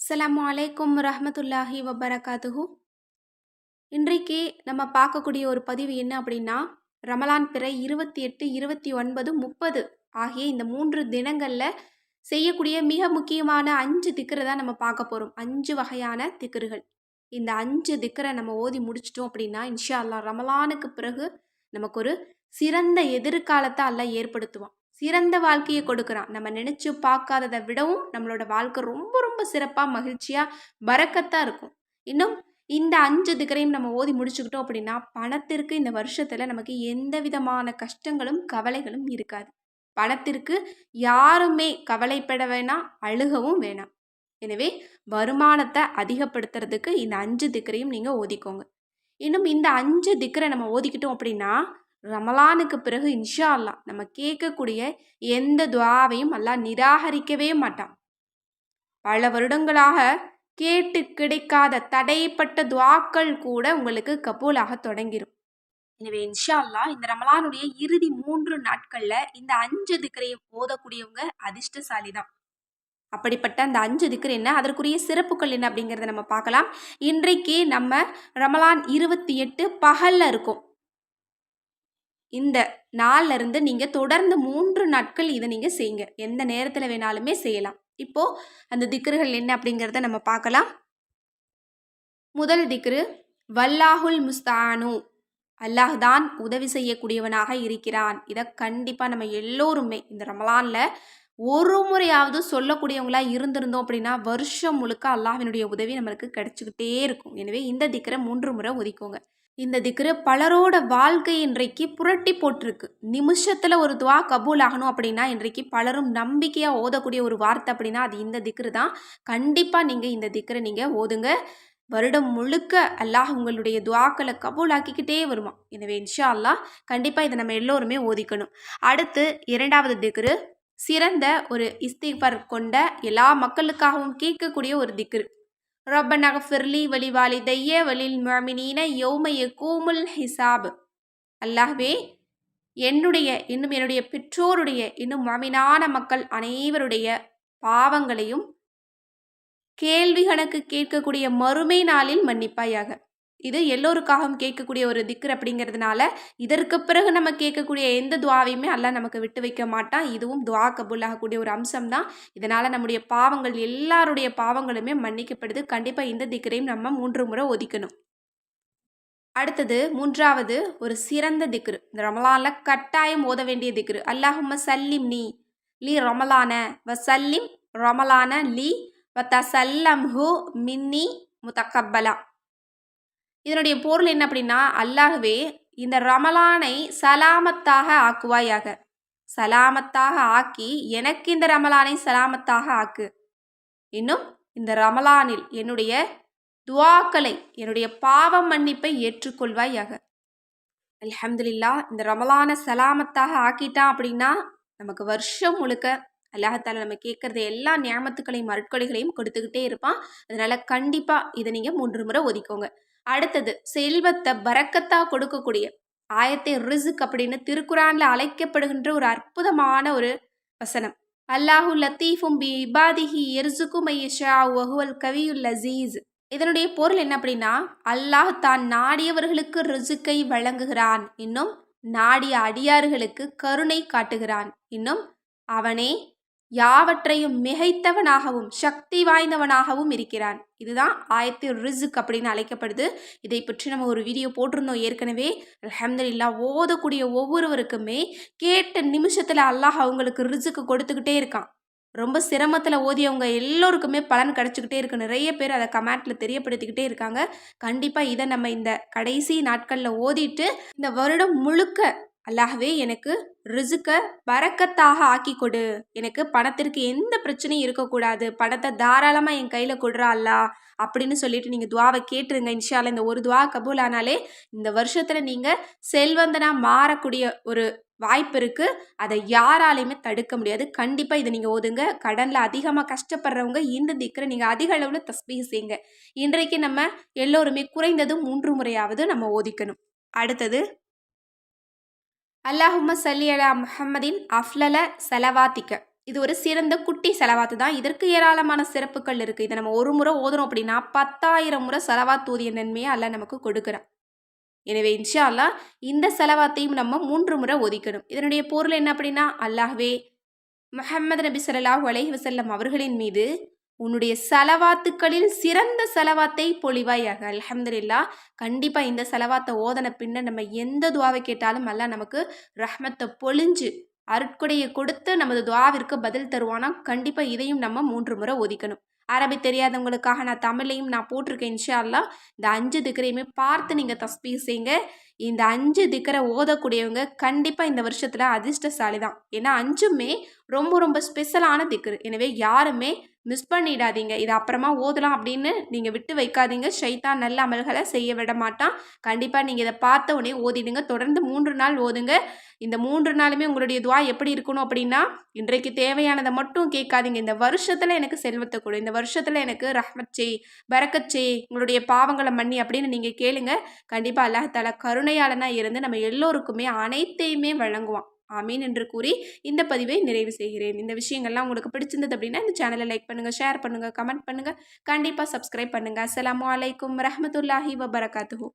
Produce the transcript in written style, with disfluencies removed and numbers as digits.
அஸ்ஸலாமு அலைக்கும் ரஹ்மத்துல்லாஹி வபரகாத்துஹு. இன்றைக்கு நம்ம பார்க்கக்கூடிய ஒரு பதிவு என்ன அப்படின்னா, ரமலான் பிறை 28, 29, 30 ஆகிய இந்த 3 தினங்கள்ல செய்யக்கூடிய மிக முக்கியமான 5 திக்ர தான் நம்ம பார்க்க போறோம். 5 வகையான திக்ருகள். இந்த 5 திக்ர நம்ம ஓதி முடிச்சிட்டோம் அப்படின்னா, இன்ஷா அல்லாஹ் ரமலானுக்கு பிறகு நமக்கு ஒரு சிறந்த எதிர்காலத்த அல்லாஹ் ஏற்படுத்துவான். சிறந்த வாழ்க்கையை கொடுக்குறான். நம்ம நினைச்சு பார்க்காததை விடவும் நம்மளோட வாழ்க்கை ரொம்ப ரொம்ப சிறப்பா, மகிழ்ச்சியா, பரக்கத்தா இருக்கும். இன்னும் இந்த 5 திக்ரையும் நம்ம ஓதி முடிச்சுக்கிட்டோம் அப்படின்னா, பணத்திற்கு இந்த வருஷத்துல நமக்கு எந்த விதமான கஷ்டங்களும், கவலைகளும் இருக்காது. பணத்திற்கு யாருமே கவலைப்பட வேணாம், அழுகவும் வேணாம். எனவே வருமானத்தை அதிகப்படுத்துறதுக்கு இந்த 5 திக்ரையும் நீங்க ஓதிக்கோங்க. இன்னும் இந்த 5 திக்ரை நம்ம ஓதிக்கிட்டோம் அப்படின்னா, ரமலானுக்கு பிறகு இன்ஷா அல்லாஹ் நம்ம கேட்கக்கூடிய எந்த துஆவையும் அல்லாஹ் நிராகரிக்கவே மாட்டான். பல வருடங்களாக கேட்டு கிடைக்காத தடைப்பட்ட துஆக்கள் கூட உங்களுக்கு கபூலாக தொடங்கிரும். எனவே இன்ஷா அல்லாஹ் இந்த ரமலானுடைய இறுதி 3 நாட்கள்ல இந்த 5 திக்ரையை ஓதக்கூடியவங்க அதிர்ஷ்டசாலி தான். அப்படிப்பட்ட அந்த 5 திக்ர் என்ன, அதற்குரிய சிறப்புகள் என்ன அப்படிங்கிறத நம்ம பார்க்கலாம். இன்றைக்கு நம்ம ரமலான் 28 பகல்ல இருக்கும். இந்த நாள்ல இருந்து நீங்க தொடர்ந்து 3 நாட்கள் இதை நீங்க செய்யுங்க. எந்த நேரத்துல வேணாலுமே செய்யலாம். இப்போ அந்த திக்ருகள் என்ன அப்படிங்கிறத நம்ம பார்க்கலாம். முதல் திக்ரு, வல்லாஹுல் முஸ்தானு, அல்லாஹ் தான் உதவி செய்யக்கூடியவனாக இருக்கிறான். இதை கண்டிப்பா நம்ம எல்லோருமே இந்த ரமலான்ல ஒரு முறையாவது சொல்லக்கூடியவங்களா இருந்திருந்தோம் அப்படின்னா, வருஷம் முழுக்க அல்லாஹ்வினுடைய உதவி நம்மளுக்கு கிடைச்சிக்கிட்டே இருக்கும். எனவே இந்த திக்ரை 3 முறை ஒதிக்கோங்க. இந்த திக்ரு பலரோட வாழ்க்கை இன்றைக்கு புரட்டி போட்டிருக்கு. நிமிஷத்துல ஒரு துஆ கபூல் ஆகணும் அப்படின்னா, இன்றைக்கு பலரும் நம்பிக்கையா ஓதக்கூடிய ஒரு வார்த்தை அப்படின்னா அது இந்த திக்ரு தான். கண்டிப்பா நீங்க இந்த திக்ரை நீங்க ஓதுங்க. வருடம் முழுக்க அல்லாஹ் உங்களுடைய துஆக்களை கபூல் ஆக்கிக்கிட்டே வருவான். எனவே இன்ஷா அல்லாஹ் கண்டிப்பா இதை நம்ம எல்லோருமே ஓதிக்கணும். அடுத்து 2வது திக்ரு, சிறந்த ஒரு இஸ்திக்ஃபார் கொண்ட எல்லா மக்களுக்காகவும் கேட்கக்கூடிய ஒரு திக்ரு. ரப்பனா ஃபிர்லி வலி வாலிதைய வலில் முஅமினீன யௌம யகூமுல் ஹிசாப். அல்லாஹ்வே, என்னுடைய பெற்றோருடைய இன்னும் முஅமினான மக்கள் அனைவருடைய பாவங்களையும் கேள்வி கணக்கு கேட்கக்கூடிய மறுமை நாளில் மன்னிப்பாயாக. இது எல்லோருக்காகவும் கேட்கக்கூடிய ஒரு திக்ர் அப்படிங்கிறதுனால இதற்கு பிறகு நம்ம கேட்கக்கூடிய எந்த துஆவையுமே அல்லாஹ் நமக்கு விட்டு வைக்க மாட்டான். இதுவும் துஆ கபூல் ஆகக்கூடிய ஒரு அம்சம் தான். இதனால நம்முடைய பாவங்கள் எல்லாருடைய பாவங்களுமே மன்னிக்கப்படுது. கண்டிப்பா இந்த திக்ரையும் நம்ம 3 முறை ஒதிக்கணும். அடுத்தது 3வது ஒரு சிறந்த திக்ரு, இந்த ரமலான்ல கட்டாயம் ஓத வேண்டிய திக்ரு. அல்லாஹும்ம சல்லிம் நீ லி ரமலான வ சல்லிம் ரமலான லி வ தசல்லம்ஹு மின்னி முத்தகப்பலா. இதனுடைய பொருள் என்ன அப்படின்னா, அல்லாஹ்வே, இந்த ரமலானை சலாமத்தாக ஆக்குவாயாக. சலாமத்தாக ஆக்கி எனக்கு இந்த ரமலானை சலாமத்தாக ஆக்கு. இன்னும் இந்த ரமலானில் என்னுடைய துஆக்களை, என்னுடைய பாவ மன்னிப்பை ஏற்றுக்கொள்வாயாக. அல்ஹம்துலில்லாஹ், இந்த ரமலானை சலாமத்தாக ஆக்கிட்டான் அப்படின்னா நமக்கு வருஷம் முழுக்க அல்லாஹ்தாலா நம்ம கேட்கறது எல்லா நியாமத்துக்களையும் அருட்கொடைகளையும் கொடுத்துக்கிட்டே இருப்பான். அதனால கண்டிப்பா இதை நீங்க 3 முறை ஒதிக்கோங்க. அடுத்தது, செல்வத்தை பரக்கத்தா கொடுக்கக்கூடிய ஆயத்தை ரிஸ்க் அப்படின்னு திருக்குரான்ல அழைக்கப்படுகின்ற ஒரு அற்புதமான ஒரு வசனம். அல்லாஹு லத்தீஃபும் பி இபாதிஹி யர்சுகு மையஷா வஹுவல் கவியுல் அசீஸ். இதனுடைய பொருள் என்ன அப்படின்னா, அல்லாஹ் தான் நாடியவர்களுக்கு ரிசுக்கை வழங்குகிறான். இன்னும் நாடிய அடியார்களுக்கு கருணை காட்டுகிறான். இன்னும் அவனே யாவற்றையும் மிகைத்தவனாகவும் சக்தி வாய்ந்தவனாகவும் இருக்கிறான். இதுதான் ஆயத்து ரிஸ்க் அப்படின்னு அழைக்கப்படுது. இதை பற்றி நம்ம ஒரு வீடியோ போட்டிருந்தோம் ஏற்கனவே. அல்ஹம்துலில்லாஹ், ஓதக்கூடிய ஒவ்வொருவருக்குமே கேட்ட நிமிஷத்துல அல்லாஹ் அவங்களுக்கு ரிஸ்க் கொடுத்துக்கிட்டே இருக்கான். ரொம்ப சிரமத்தில் ஓதியவங்க எல்லோருக்குமே பலன் கிடைச்சிக்கிட்டே இருக்கு. நிறைய பேர் அதை கமெண்ட்ல தெரியப்படுத்திக்கிட்டே இருக்காங்க. கண்டிப்பாக இதை நம்ம இந்த கடைசி நாட்களில் ஓதிட்டு இந்த வருடம் முழுக்க அல்லாஹ்வே எனக்கு ரிசுக்கை பரக்கத்தாக ஆக்கி கொடு, எனக்கு பணத்திற்கு எந்த பிரச்சனையும் இருக்கக்கூடாது, பணத்தை தாராளமாக என் கையில் கொடுறா அல்லாஹ் அப்படின்னு சொல்லிட்டு நீங்கள் துஆவை கேட்டுருங்க. இன்ஷா அல்லாஹ் இந்த ஒரு துஆ கபூல் ஆனாலே இந்த வருஷத்தில் நீங்கள் செல்வந்தனாக மாறக்கூடிய ஒரு வாய்ப்பு இருக்கு. அதை யாராலையுமே தடுக்க முடியாது. கண்டிப்பா இதை நீங்க ஓதுங்க. கடன்ல அதிகமா கஷ்டப்படுறவங்க இந்த திக்ரை நீங்க அதிக அளவுல தஸ்பீஹ் செய்யுங்க. இன்றைக்கு நம்ம எல்லோருமே குறைந்தது 3 முறையாவது நம்ம ஓதிக்கணும். அடுத்தது, அல்லாஹும்ம சல்லி அலா முஹம்மதின் அஃலல சலவாத்திக்க. இது ஒரு சிறந்த குட்டி செலவாத்து தான். இதற்கு ஏராளமான சிறப்புகள் இருக்குது. இதை நம்ம ஒரு முறை ஓதுறோம் அப்படின்னா 10,000 முறை செலவாத் ஓதிய நன்மையை அல்லாஹ் நமக்கு கொடுக்குறான். எனவே இன்ஷா அல்லாஹ் இந்த செலவாத்தையும் நம்ம 3 முறை ஒதிக்கணும். இதனுடைய பொருள் என்ன அப்படின்னா, அல்லாஹ்வே முஹம்மது நபி ஸல்லல்லாஹு அலைஹி வஸல்லம் அவர்களின் மீது உன்னுடைய செலவாத்துக்களில் சிறந்த செலவாத்தை பொழிவாயாக. அல்ஹம்துலில்லாஹ். கண்டிப்பா இந்த செலவாத்த ஓதன பின்ன நம்ம எந்த துஆவை கேட்டாலும் அல்லாஹ் நமக்கு ரஹ்மத்த பொழிஞ்சு அருட்கொடையை கொடுத்து நமது துஆவிற்கு பதில் தருவானாம். கண்டிப்பா இதையும் நம்ம 3 முறை ஓதிக்கணும். அரபி தெரியாதவங்களுக்காக நான் தமிழ்லையும் நான் போட்டிருக்கேன் இன்ஷா அல்லாஹ். இந்த 5 திக்ரையுமே பார்த்து நீங்க தஸ்பீஹ் செய்யுங்க. இந்த 5 திக்ர ஓதக்கூடியவங்க கண்டிப்பா இந்த வருஷத்துல அதிர்ஷ்டசாலி தான். ஏன்னா 5மே ரொம்ப ரொம்ப ஸ்பெஷலான திக்ரு. எனவே யாருமே மிஸ் பண்ணிடாதீங்க. இதை அப்புறமா ஓதலாம் அப்படின்னு நீங்கள் விட்டு வைக்காதீங்க. ஷைத்தான் நல்ல அமல்களை செய்ய விட மாட்டான். கண்டிப்பாக நீங்கள் இதை பார்த்த உடனே ஓதிடுங்க. தொடர்ந்து 3 நாள் ஓதுங்க. இந்த 3 நாளுமே உங்களுடைய துஆ எப்படி இருக்கணும் அப்படின்னா, இன்றைக்கு தேவையானதை மட்டும் கேட்காதீங்க. இந்த வருஷத்தில் எனக்கு செல்வத்தை கொடு, இந்த வருஷத்தில் எனக்கு ரஹ்மத் செய், பரக்கத் செய், உங்களுடைய பாவங்களை மன்னி அப்படின்னு நீங்கள் கேளுங்க. கண்டிப்பாக அல்லாஹ் தஆலா கருணையாளனா இருந்து நம்ம எல்லோருக்குமே அனைத்தையுமே வழங்குவான். ஆமீன் என்று கூறி இந்த பதிவை நிறைவு செய்கிறேன். இந்த விஷயங்கள்லாம் உங்களுக்கு பிடிச்சிருந்தது அப்படின்னா இந்த சேனலை லைக் பண்ணுங்கள், ஷேர் பண்ணுங்கள், கமெண்ட் பண்ணுங்கள். கண்டிப்பாக சப்ஸ்கிரைப் பண்ணுங்கள். அஸ்ஸலாமு அலைக்கும் வரஹ்மத்துல்லாஹி வபரகாத்துஹு.